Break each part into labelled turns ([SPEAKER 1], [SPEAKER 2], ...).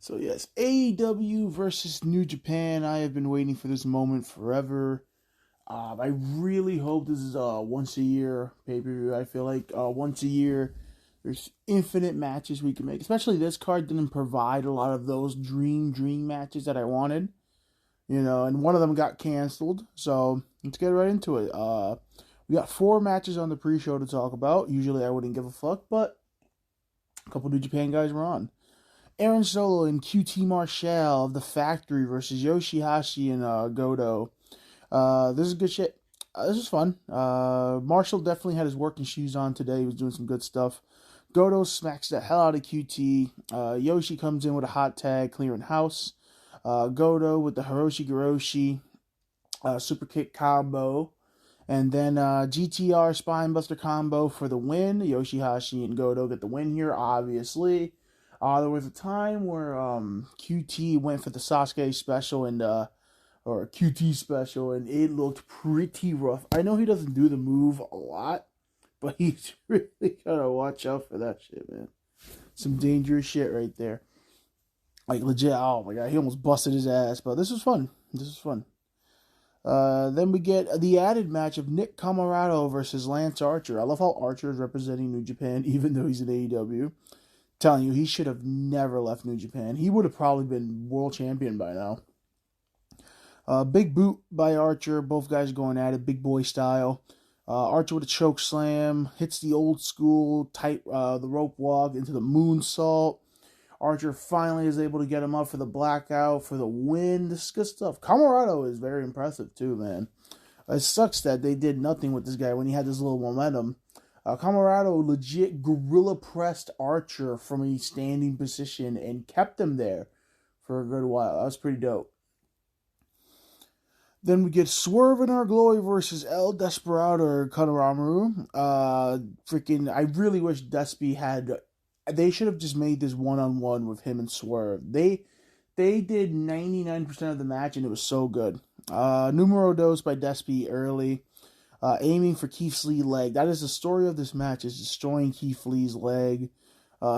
[SPEAKER 1] So yes, AEW versus New Japan. I have been waiting for this moment forever. I really hope this is a once a year pay per view. I feel like once a year, there's infinite matches we can make. Especially this card didn't provide a lot of those dream matches that I wanted. And one of them got canceled. So let's get right into it. We got 4 matches on the pre-show to talk about. Usually I wouldn't give a fuck, but a couple New Japan guys were on. Aaron Solo and QT Marshall of the Factory versus Yoshihashi and Goto. This is good shit. This is fun. Marshall definitely had his working shoes on today. He was doing some good stuff. Goto smacks the hell out of QT. Yoshi comes in with a hot tag, clearing house. Goto with the Hiroshi Goroshi super kick combo. And then GTR Spinebuster combo for the win. Yoshihashi and Goto get the win here, obviously. There was a time where QT went for the Sasuke special or QT special, and it looked pretty rough. I know he doesn't do the move a lot, but he's really gotta watch out for that shit, man. Some dangerous shit right there. Like legit, oh my god, he almost busted his ass, but this was fun. Then we get the added match of Nick Camarado versus Lance Archer. I love how Archer is representing New Japan, even though he's in AEW. Telling you, he should have never left New Japan. He would have probably been world champion by now. Big boot by Archer. Both guys going at it, big boy style. Archer with a choke slam. Hits the old school tight the rope walk into the moonsault. Archer finally is able to get him up for the blackout for the win. This is good stuff. Camarado is very impressive too, man. It sucks that they did nothing with this guy when he had this little momentum. Camarado legit gorilla pressed Archer from a standing position and kept him there for a good while. That was pretty dope. Then we get Swerve in Our Glory versus El Desperado or Kanemaru. I really wish Despy had. They should have just made this one-on-one with him and Swerve. They did 99% of the match and it was so good. Numero dos by Despy early. Aiming for Keith Lee's leg. That is the story of this match, is destroying Keith Lee's leg.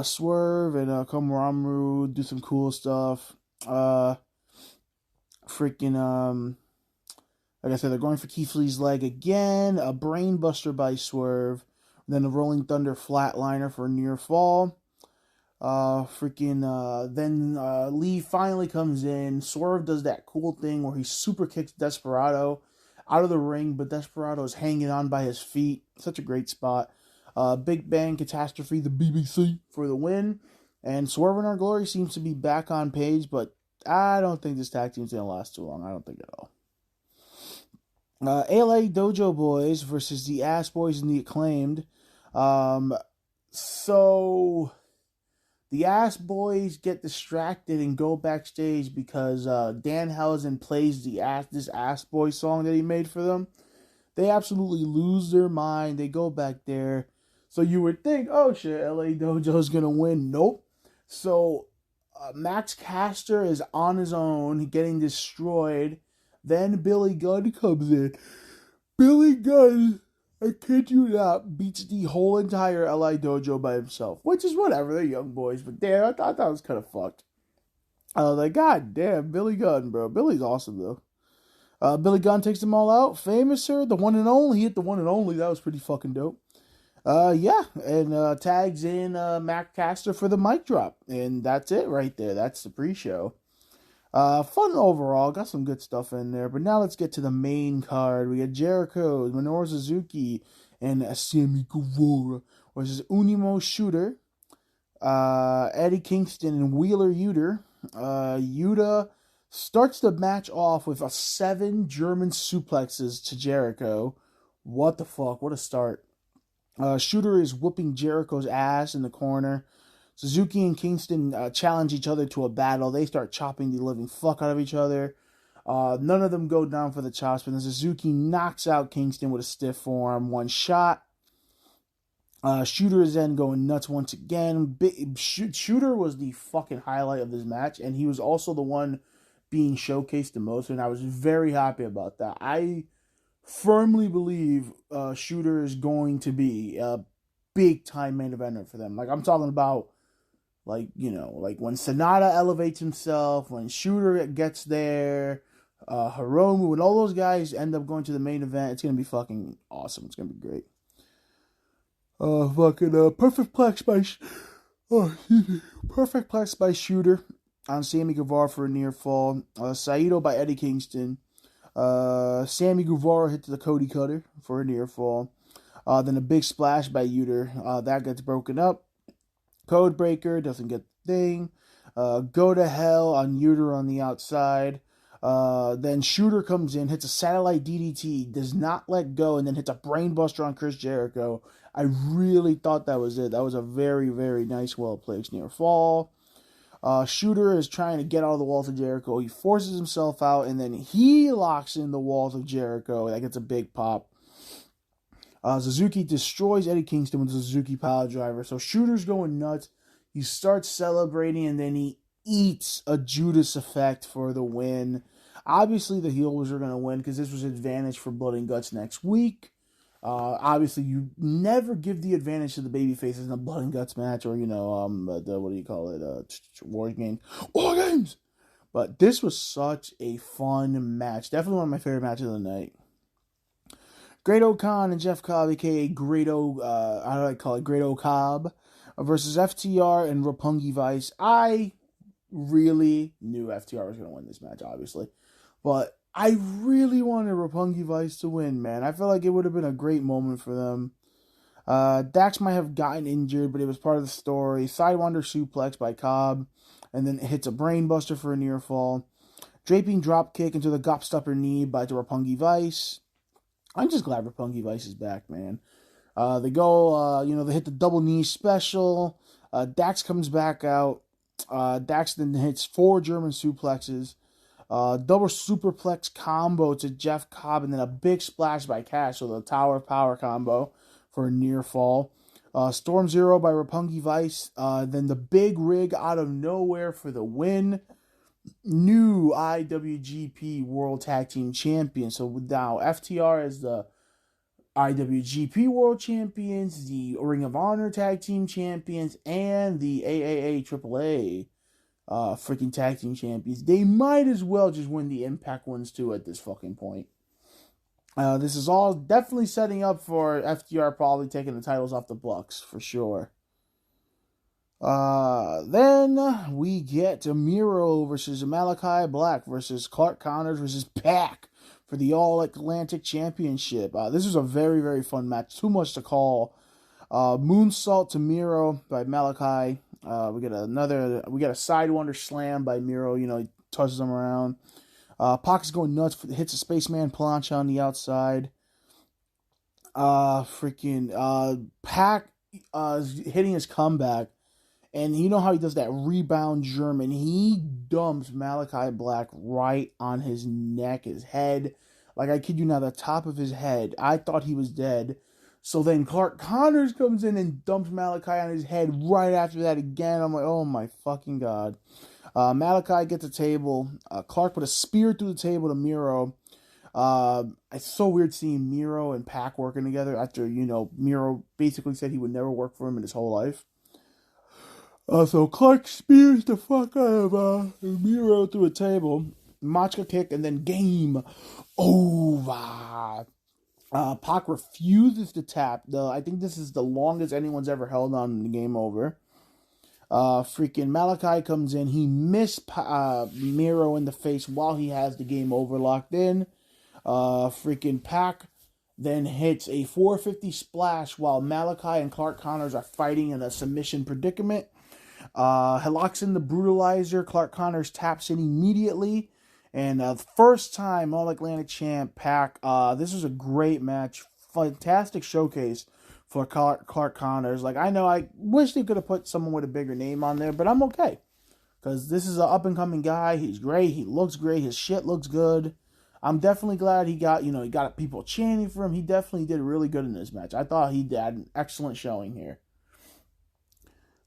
[SPEAKER 1] Swerve and Komaramu do some cool stuff. Like I said, they're going for Keith Lee's leg again. A brainbuster by Swerve. Then a Rolling Thunder flatliner for a near fall. Then Lee finally comes in. Swerve does that cool thing where he super kicks Desperado out of the ring, but Desperado is hanging on by his feet. Such a great spot. Big Bang Catastrophe, the BBC, for the win. And Swerve in Our Glory seems to be back on page, but I don't think this tag team's going to last too long. I don't think at all. ALA Dojo Boys versus the Ass Boys and the Acclaimed. So the Ass Boys get distracted and go backstage because Danhausen plays this Ass Boy song that he made for them. They absolutely lose their mind. They go back there. So you would think, oh shit, LA Dojo's gonna win. Nope. So Max Caster is on his own, getting destroyed. Then Billy Gunn comes in. Billy Gunn, I kid you not, beats the whole entire LI Dojo by himself. Which is whatever, they're young boys. But damn, I thought that was kind of fucked. I was like, god damn, Billy Gunn, bro. Billy's awesome, though. Billy Gunn takes them all out. Famous, sir, the one and only. He hit the one and only. That was pretty fucking dope. And tags in Mac Caster for the mic drop. And that's it right there. That's the pre-show. Fun overall, got some good stuff in there. But now let's get to the main card. We got Jericho, Minoru Suzuki, and Sami Guevara versus Unimo Shooter, Eddie Kingston, and Wheeler Yuta. Yuta starts the match off with 7 German suplexes to Jericho. What the fuck? What a start. Shooter is whooping Jericho's ass in the corner. Suzuki and Kingston challenge each other to a battle. They start chopping the living fuck out of each other. None of them go down for the chops, but then Suzuki knocks out Kingston with a stiff forearm, one shot. Shooter is then going nuts once again. Shooter was the fucking highlight of this match, and he was also the one being showcased the most, and I was very happy about that. I firmly believe Shooter is going to be a big-time main eventer for them. Like, I'm talking about Like, like when Sonata elevates himself, when Shooter gets there, Hiromu, and all those guys end up going to the main event. It's going to be fucking awesome. It's going to be great. Perfect plex by Shooter on Sammy Guevara for a near fall. Saito by Eddie Kingston. Sammy Guevara hits the Cody Cutter for a near fall. Then a big splash by Yuta. That gets broken up. Codebreaker doesn't get the thing. Go to hell on Yuta on the outside. Then Shooter comes in, hits a satellite DDT, does not let go, and then hits a brainbuster on Chris Jericho. I really thought that was it. That was a very, very nice, well-placed near fall. Shooter is trying to get out of the walls of Jericho. He forces himself out, and then he locks in the walls of Jericho. That gets a big pop. Suzuki destroys Eddie Kingston with the Suzuki pile driver. So Shooter's going nuts. He starts celebrating, and then he eats a Judas effect for the win. Obviously, the heels are going to win because this was advantage for Blood and Guts next week. Obviously, you never give the advantage to the babyfaces in a Blood and Guts match or, what do you call it? War Games. War Games! But this was such a fun match. Definitely one of my favorite matches of the night. Great O'Khan and Jeff Cobb, a.k.a. Great O'Cobb, versus FTR and Roppongi Vice. I really knew FTR was going to win this match, obviously. But I really wanted Roppongi Vice to win, man. I felt like it would have been a great moment for them. Dax might have gotten injured, but it was part of the story. Sidewinder suplex by Cobb, and then it hits a brainbuster for a near fall. Draping dropkick into the gobstopper knee by the Roppongi Vice. I'm just glad Roppongi Vice is back, man. They go, they hit the double knee special. Dax comes back out. Dax then hits 4 German suplexes. Double superplex combo to Jeff Cobb, and then a big splash by Cash, so the Tower of Power combo for a near fall. Storm Zero by Roppongi Vice. Then the big rig out of nowhere for the win. New IWGP World Tag Team Champion. So now FTR is the IWGP World Champions, the Ring of Honor Tag Team Champions, and the AAA AAA freaking Tag Team Champions. They might as well just win the Impact ones too at this fucking point. This is all definitely setting up for FTR probably taking the titles off the Bucks for sure. Then we get Demiro versus Malachi Black versus Clark Connors versus Pac for the All-Atlantic Championship. This was a very, very fun match. Too much to call. Moonsault to Miro by Malachi. We get a Sidewinder slam by Miro. He tosses him around. Pac is going nuts. Hits a Spaceman plancha on the outside. Pac is hitting his comeback. And you know how he does that rebound German. He dumps Malachi Black right on his neck, his head. Like, I kid you not, the top of his head. I thought he was dead. So then Clark Connors comes in and dumps Malachi on his head right after that again. I'm like, oh my fucking God. Malachi gets a table. Clark put a spear through the table to Miro. It's so weird seeing Miro and Pac working together after, Miro basically said he would never work for him in his whole life. So Clark spears the fuck out of Miro through a table. Machka kick, and then game over. Pac refuses to tap. I think this is the longest anyone's ever held on the game over. Freaking Malachi comes in. He missed Miro in the face while he has the game over locked in. Freaking Pac then hits a 450 splash while Malachi and Clark Connors are fighting in a submission predicament. He locks in the brutalizer. Clark Connors taps in immediately. And first time All-Atlantic champ Pac. This was a great match. Fantastic showcase for Clark Connors. Like, I know I wish they could have put someone with a bigger name on there, but I'm okay. Because this is an up-and-coming guy. He's great. He looks great. His shit looks good. I'm definitely glad he got people chanting for him. He definitely did really good in this match. I thought he had an excellent showing here.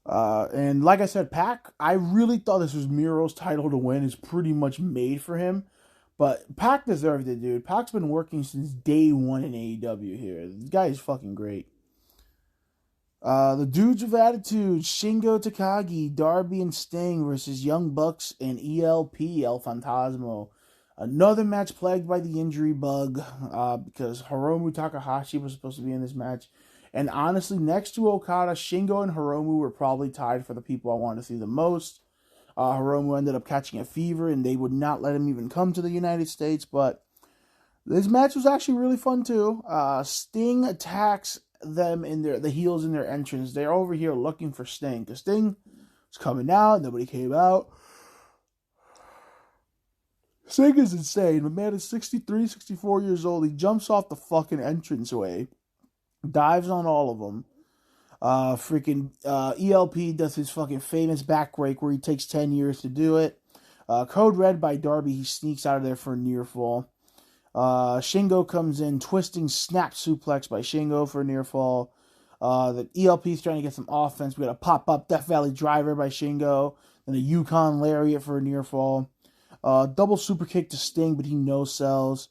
[SPEAKER 1] And like I said, Pac, I really thought this was Miro's title to win. It's pretty much made for him. But Pac deserved it, dude. Pac's been working since day one in AEW here. This guy is fucking great. The Dudes of Attitude, Shingo Takagi, Darby and Sting versus Young Bucks and ELP, El Fantasmo. Another match plagued by the injury bug because Hiromu Takahashi was supposed to be in this match. And honestly, next to Okada, Shingo and Hiromu were probably tied for the people I wanted to see the most. Hiromu ended up catching a fever and they would not let him even come to the United States. But this match was actually really fun too. Sting attacks them in the heels in their entrance. They're over here looking for Sting because Sting was coming out. Nobody came out. Sting is insane. The man is 63, 64 years old. He jumps off the fucking entranceway, dives on all of them. ELP does his fucking famous backbreak where he takes 10 years to do it. Code Red by Darby. He sneaks out of there for a near fall. Shingo comes in, twisting snap suplex by Shingo for a near fall. The ELP is trying to get some offense. We got a pop-up Death Valley Driver by Shingo. Then a Yukon Lariat for a near fall. Double super kick to Sting, but he no-sells.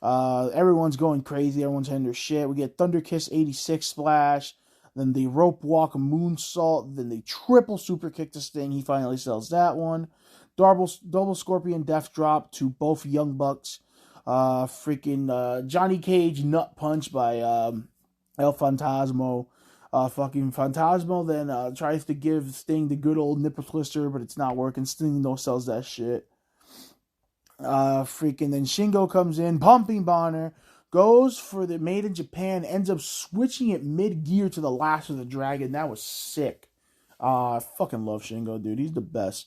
[SPEAKER 1] Everyone's going crazy. Everyone's hitting their shit. We get Thunder Kiss 86 splash. Then the rope walk moonsault. Then the triple super kick to Sting. He finally sells that one. Double Scorpion Death Drop to both Young Bucks. Johnny Cage nut punch by El Fantasmo. Fucking Fantasmo then tries to give Sting the good old nipple twister, but it's not working. Sting no sells that shit. Then Shingo comes in, pumping Bonner, goes for the Made in Japan, ends up switching it mid-gear to the Last of the Dragon. That was sick. I fucking love Shingo, dude. He's the best.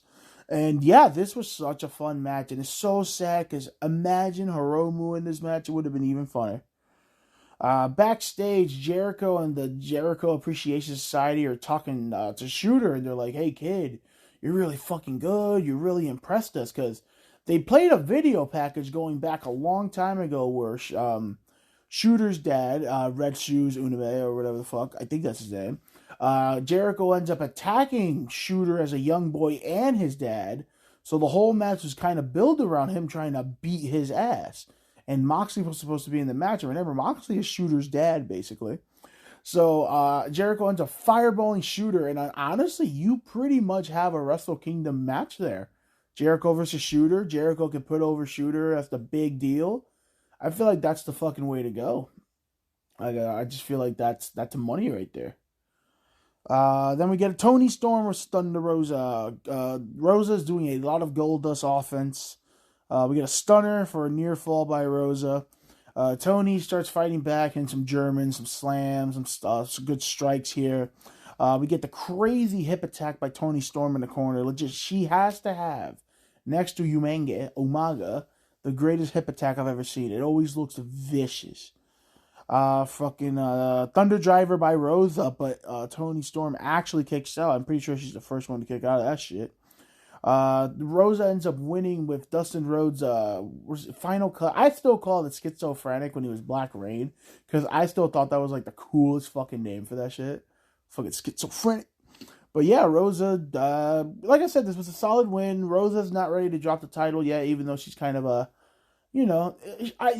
[SPEAKER 1] And yeah, this was such a fun match, and it's so sad because imagine Hiromu in this match, it would have been even funner. Backstage, Jericho and the Jericho Appreciation Society are talking to Shooter, and they're like, "Hey kid, you're really fucking good. You really impressed us," because they played a video package going back a long time ago where Shooter's dad, Red Shoes Uname or whatever the fuck, I think that's his name. Jericho ends up attacking Shooter as a young boy and his dad. So the whole match was kind of built around him trying to beat his ass. And Moxley was supposed to be in the match. And remember, Moxley is Shooter's dad, basically. So Jericho ends up fireballing Shooter. And honestly, you pretty much have a Wrestle Kingdom match there. Jericho versus Shooter. Jericho can put over Shooter. That's the big deal. I feel like that's the fucking way to go. I just feel like that's the money right there. Then we get a Tony Storm versus Thunder Rosa. Rosa's doing a lot of Goldust offense. We get a stunner for a near fall by Rosa. Tony starts fighting back and some Germans, some slams, some good strikes here. We get the crazy hip attack by Tony Storm in the corner. Legit, she has to have, next to Umaga, the greatest hip attack I've ever seen. It always looks vicious. Thunder Driver by Rosa, but Tony Storm actually kicks out. I'm pretty sure she's the first one to kick out of that shit. Rosa ends up winning with Dustin Rhodes' final cut. I still call it Schizophrenic when he was Black Rain, because I still thought that was like the coolest fucking name for that shit. Fucking Schizophrenic. But yeah, Rosa, like I said, this was a solid win. Rosa's not ready to drop the title yet, even though she's kind of a,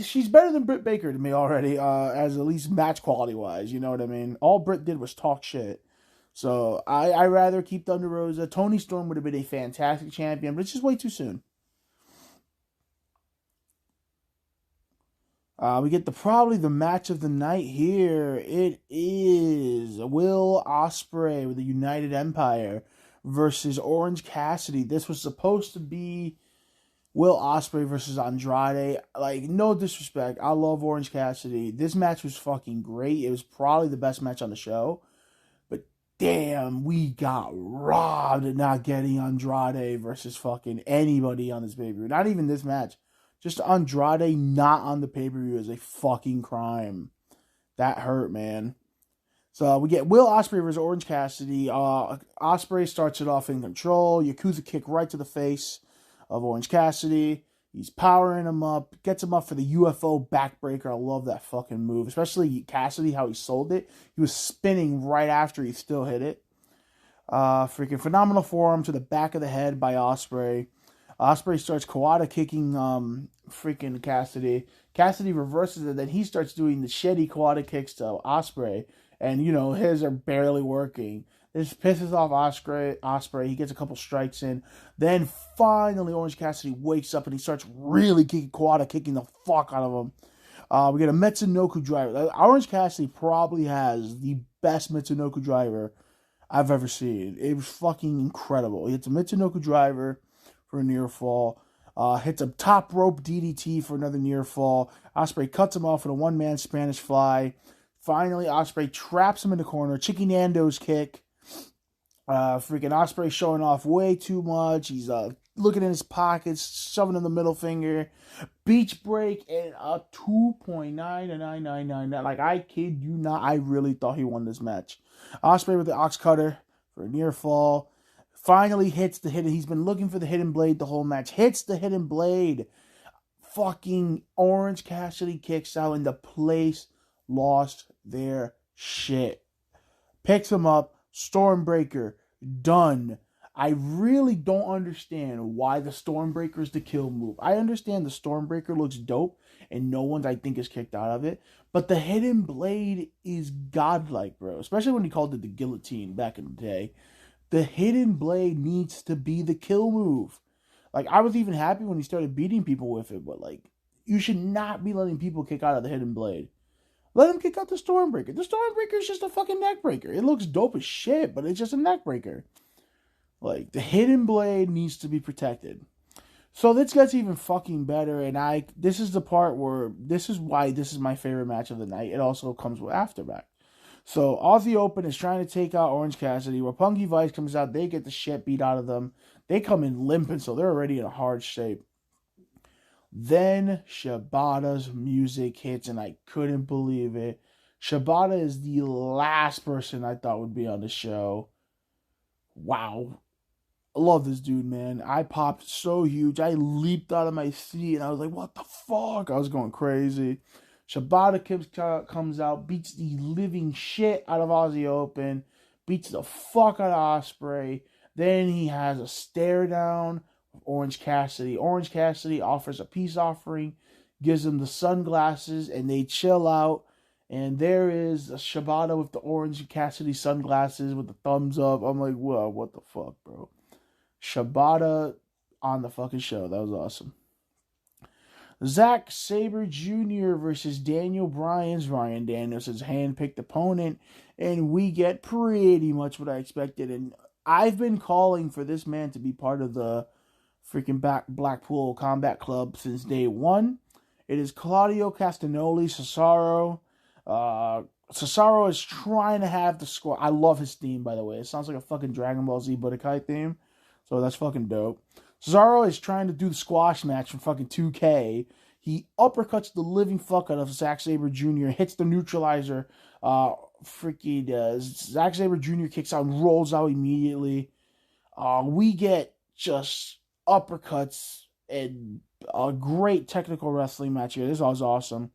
[SPEAKER 1] she's better than Britt Baker to me already, as at least match quality wise. You know what I mean? All Britt did was talk shit. So I rather keep Thunder Rosa. Tony Storm would have been a fantastic champion, but it's just way too soon. We get probably the match of the night here. It is Will Osprey with the United Empire versus Orange Cassidy. This was supposed to be Will Osprey versus Andrade. Like, no disrespect, I love Orange Cassidy. This match was fucking great. It was probably the best match on the show. But damn, we got robbed at not getting Andrade versus fucking anybody on this pay-per-view. Not even this match. Just Andrade not on the pay-per-view is a fucking crime. That hurt, man. So we get Will Osprey versus Orange Cassidy. Osprey starts it off in control. Yakuza kick right to the face of Orange Cassidy. He's powering him up. Gets him up for the UFO backbreaker. I love that fucking move. Especially Cassidy, how he sold it. He was spinning right after he still hit it. Freaking phenomenal forearm to the back of the head by Osprey. Osprey starts Kawada kicking freaking Cassidy. Cassidy reverses it, then he starts doing the shitty Kawada kicks to Osprey. And, his are barely working. This pisses off Osprey. He gets a couple strikes in. Then finally Orange Cassidy wakes up and he starts really kicking the fuck out of him. We get a Mitsunoku driver. Orange Cassidy probably has the best Mitsunoku driver I've ever seen. It was fucking incredible. He hits a Mitsunoku driver for a near fall. Hits a top rope DDT for another near fall. Osprey cuts him off with a one-man Spanish fly. Finally, Osprey traps him in the corner. Chicky Nando's kick. Freaking Osprey showing off way too much. He's looking in his pockets, shoving in the middle finger. Beach break and a 2.99999. Like, I kid you not, I really thought he won this match. Osprey with the ox cutter for a near fall. Finally hits the hidden. He's been looking for the hidden blade the whole match. Hits the hidden blade. Fucking Orange Cassidy kicks out and the place lost their shit. Picks him up. Stormbreaker. Done. I really don't understand why the Stormbreaker is the kill move. I understand the Stormbreaker looks dope and no one, I think, is kicked out of it. But the hidden blade is godlike, bro. Especially when he called it the guillotine back in the day. The hidden blade needs to be the kill move. Like, I was even happy when he started beating people with it, but, like, you should not be letting people kick out of the hidden blade. Let him kick out the Stormbreaker. The Stormbreaker is just a fucking neck breaker. It looks dope as shit, but it's just a neck breaker. Like, the hidden blade needs to be protected. So this gets even fucking better, and this is the part where, this is why this is my favorite match of the night. It also comes with Aftermath. So, Aussie Open is trying to take out Orange Cassidy. Roppongi Vice comes out. They get the shit beat out of them. They come in limping, so they're already in a hard shape. Then, Shibata's music hits, and I couldn't believe it. Shibata is the last person I thought would be on the show. Wow. I love this dude, man. I popped so huge. I leaped out of my seat, and I was like, what the fuck? I was going crazy. Shibata comes out, beats the living shit out of Aussie Open, beats the fuck out of Osprey. Then he has a stare down of Orange Cassidy. Orange Cassidy offers a peace offering, gives him the sunglasses, and they chill out. And there is a Shibata with the Orange Cassidy sunglasses with the thumbs up. I'm like, whoa, what the fuck, bro? Shibata on the fucking show. That was awesome. Zack Saber Jr. versus Bryan. Bryan Danielson's handpicked opponent, and we get pretty much what I expected. And I've been calling for this man to be part of the freaking Blackpool Combat Club since day one. It is Claudio Castagnoli, Cesaro. Cesaro is trying to have the squad. I love his theme, by the way. It sounds like a fucking Dragon Ball Z Budokai theme. So that's fucking dope. Cesaro is trying to do the squash match from fucking 2K. He uppercuts the living fuck out of Zack Saber Jr., hits the neutralizer. Zack Saber Jr. kicks out and rolls out immediately. We get just uppercuts and a great technical wrestling match here. This was awesome.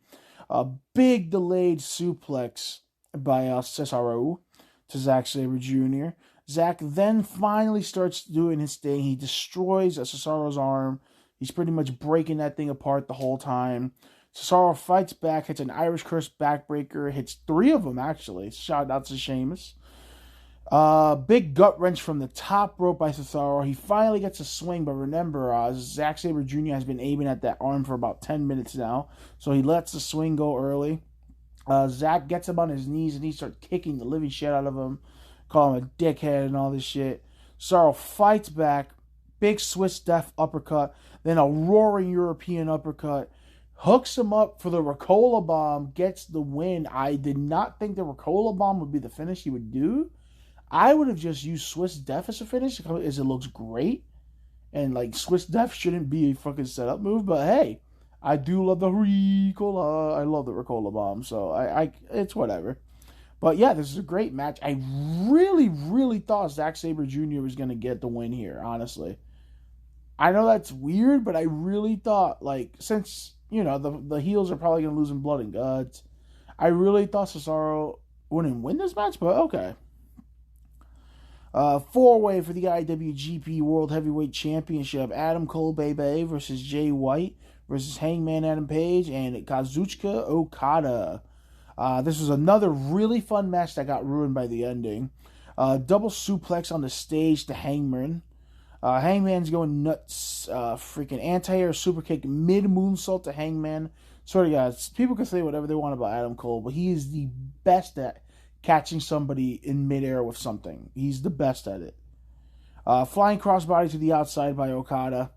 [SPEAKER 1] A big delayed suplex by Cesaro to Zack Saber Jr. Zack then finally starts doing his thing. He destroys Cesaro's arm. He's pretty much breaking that thing apart the whole time. Cesaro fights back, hits an Irish Curse backbreaker, hits 3 of them actually. Shout out to Sheamus. Big gut wrench from the top rope by Cesaro. He finally gets a swing, but remember, Zack Saber Jr. has been aiming at that arm for about 10 minutes now, so he lets the swing go early. Zack gets him on his knees, and he starts kicking the living shit out of him, calling him a dickhead and all this shit. Cesaro fights back, big Swiss death uppercut, then a roaring European uppercut, hooks him up for the Ricola Bomb, gets the win. I did not think the Ricola Bomb would be the finish he would do. I would have just used Swiss Death as a finish, as it looks great. And, like, Swiss Death shouldn't be a fucking setup move, but hey, I do love the Ricola. I love the Ricola Bomb, so it's whatever. But yeah, this is a great match. I really, really thought Zack Saber Jr. was going to get the win here, honestly. I know that's weird, but I really thought, like, since, the heels are probably going to lose in blood and guts, I really thought Cesaro wouldn't win this match, but okay. 4-way for the IWGP World Heavyweight Championship. Adam Cole Bebe versus Jay White versus Hangman Adam Page and Kazuchika Okada. This was another really fun match that got ruined by the ending. Double suplex on the stage to Hangman. Hangman's going nuts. Freaking anti-air super kick mid moonsault to Hangman. Sort of guys, people can say whatever they want about Adam Cole, but he is the best at catching somebody in midair with something. He's the best at it. Flying crossbody to the outside by Okada.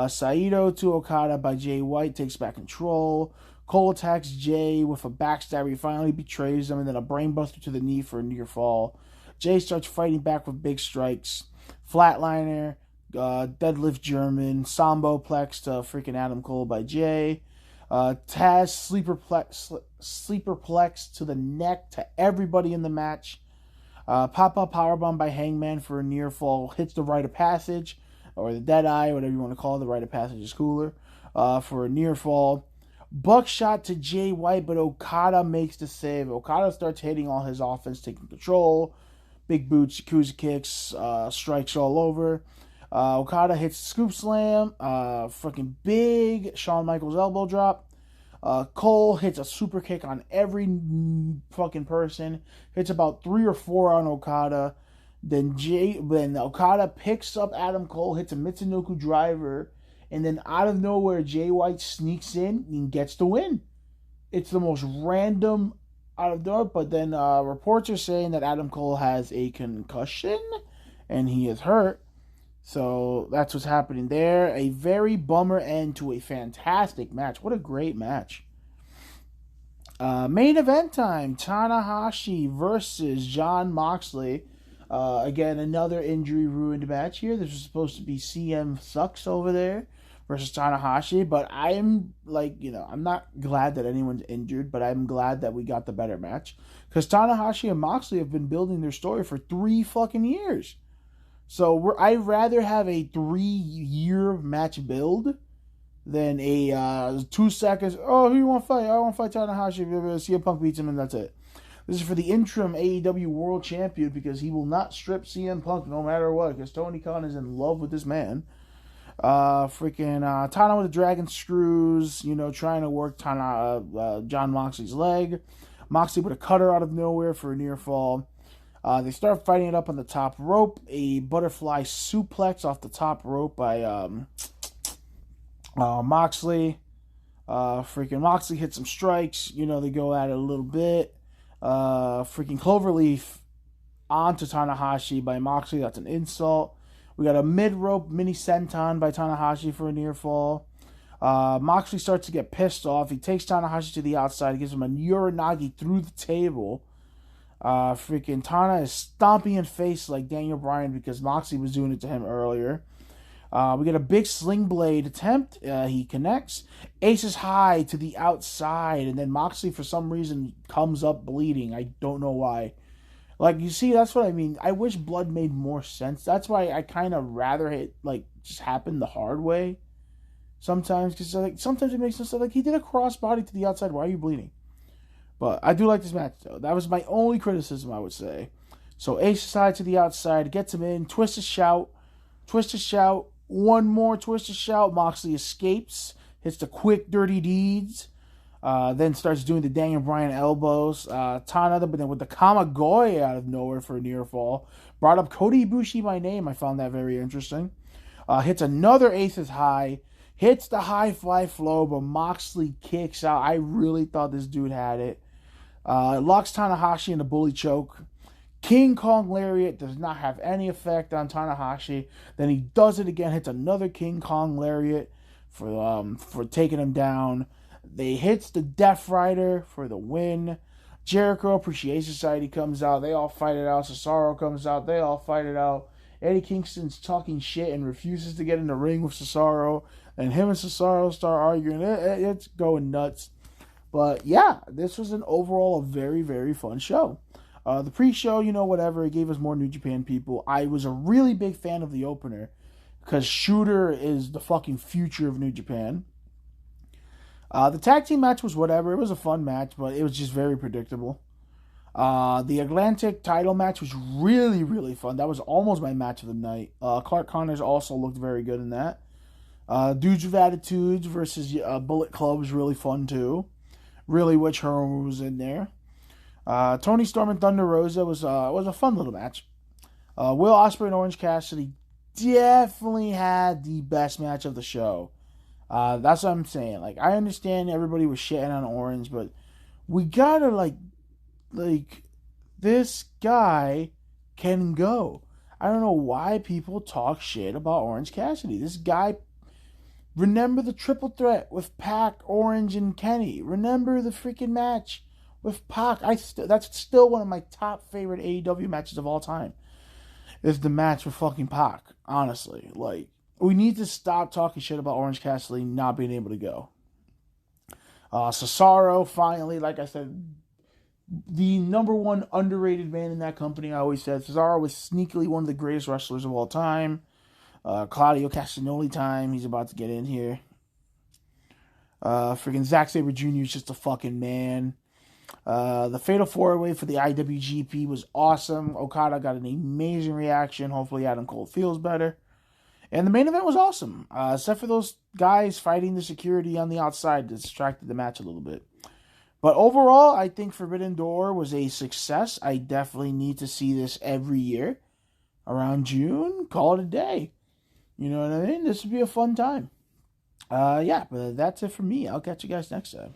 [SPEAKER 1] Saito to Okada by Jay White, takes back control. Cole attacks Jay with a backstabber. He finally betrays him, and then a brainbuster to the knee for a near fall. Jay starts fighting back with big strikes. Flatliner, deadlift German, Samboplex to freaking Adam Cole by Jay. Taz sleeperplex to the neck to everybody in the match. Pop-up powerbomb by Hangman for a near fall. Hits the rite of passage, or the dead eye, whatever you want to call it. The rite of passage is cooler. For a near fall. Buckshot to Jay White, but Okada makes the save. Okada starts hitting all his offense, taking control. Big boots, Yakuza kicks, strikes all over. Okada hits the scoop slam. Fucking big Shawn Michaels elbow drop. Cole hits a super kick on every fucking person. Hits about 3 or 4 on Okada. Then Okada picks up Adam Cole, hits a Mitsunoku driver, and then out of nowhere, Jay White sneaks in and gets the win. It's the most random out of nowhere, but then reports are saying that Adam Cole has a concussion and he is hurt. So that's what's happening there. A very bummer end to a fantastic match. What a great match. Main event time. Tanahashi versus Jon Moxley. Again, another injury-ruined match here. This was supposed to be CM Sucks over there versus Tanahashi, but I'm I'm not glad that anyone's injured, but I'm glad that we got the better match. Because Tanahashi and Moxley have been building their story for 3 fucking years. So I'd rather have a 3-year match build than a 2 seconds, oh, who you want to fight? I want to fight Tanahashi. CM Punk beats him and that's it. This is for the interim AEW World Champion because he will not strip CM Punk no matter what because Tony Khan is in love with this man. Tana with the dragon screws, trying to work Jon Moxley's leg. Moxley with a cutter out of nowhere for a near fall. They start fighting it up on the top rope. A butterfly suplex off the top rope by Moxley. Moxley hits some strikes. They go at it a little bit. Cloverleaf onto Tanahashi by Moxley. That's an insult. We got a mid-rope mini senton by Tanahashi for a near fall. Moxley starts to get pissed off. He takes Tanahashi to the outside. He gives him a Uranagi through the table. Tana is stomping in face like Daniel Bryan because Moxley was doing it to him earlier. We get a big sling blade attempt. He connects. Aces high to the outside. And then Moxley, for some reason, comes up bleeding. I don't know why. You see, that's what I mean. I wish blood made more sense. That's why I kind of rather it, just happen the hard way sometimes. Because, sometimes it makes sense. He did a crossbody to the outside. Why are you bleeding? But I do like this match, though. That was my only criticism, I would say. So, ace side to the outside. Gets him in. Twist a shout. One more twist a shout. Moxley escapes. Hits the quick, dirty deeds. Then starts doing the Daniel Bryan elbows. Tana, but then with the Kamagoye out of nowhere for a near fall. Brought up Kota Ibushi by name. I found that very interesting. Hits another aces high. Hits the high fly flow, but Moxley kicks out. I really thought this dude had it. Locks Tanahashi in the bully choke. King Kong Lariat does not have any effect on Tanahashi. Then he does it again. Hits another King Kong Lariat for taking him down. They hits the Death Rider for the win. Jericho Appreciation Society comes out. They all fight it out. Cesaro comes out. They all fight it out. Eddie Kingston's talking shit and refuses to get in the ring with Cesaro. And him and Cesaro start arguing. It's going nuts. But yeah, this was overall a very, very fun show. The pre-show, whatever, it gave us more New Japan people. I was a really big fan of the opener because Shooter is the fucking future of New Japan. The tag team match was whatever. It was a fun match, but it was just very predictable. The Atlantic title match was really, really fun. That was almost my match of the night. Clark Connors also looked very good in that. Dudes with Attitudes versus Bullet Club was really fun too. really which Herman was in there. Tony Storm and Thunder Rosa was a fun little match. Will Osprey and Orange Cassidy definitely had the best match of the show. That's what I'm saying. Like, I understand everybody was shitting on Orange, but we gotta like this guy can go. I don't know why people talk shit about Orange Cassidy. This guy, remember the triple threat with Pac, Orange, and Kenny. Remember the freaking match with Pac. That's still one of my top favorite AEW matches of all time. Is the match with fucking Pac. Honestly, like, we need to stop talking shit about Orange Cassidy not being able to go. Cesaro, finally, like I said, the number one underrated man in that company. I always said Cesaro was sneakily one of the greatest wrestlers of all time. Claudio Castagnoli time. He's about to get in here. Freaking Zack Saber Jr. is just a fucking man. The Fatal 4-Way for the IWGP was awesome. Okada got an amazing reaction. Hopefully Adam Cole feels better. And the main event was awesome. Except for those guys fighting the security on the outside that distracted the match a little bit. But overall, I think Forbidden Door was a success. I definitely need to see this every year. Around June, call it a day. You know what I mean? This would be a fun time. Yeah, but that's it for me. I'll catch you guys next time.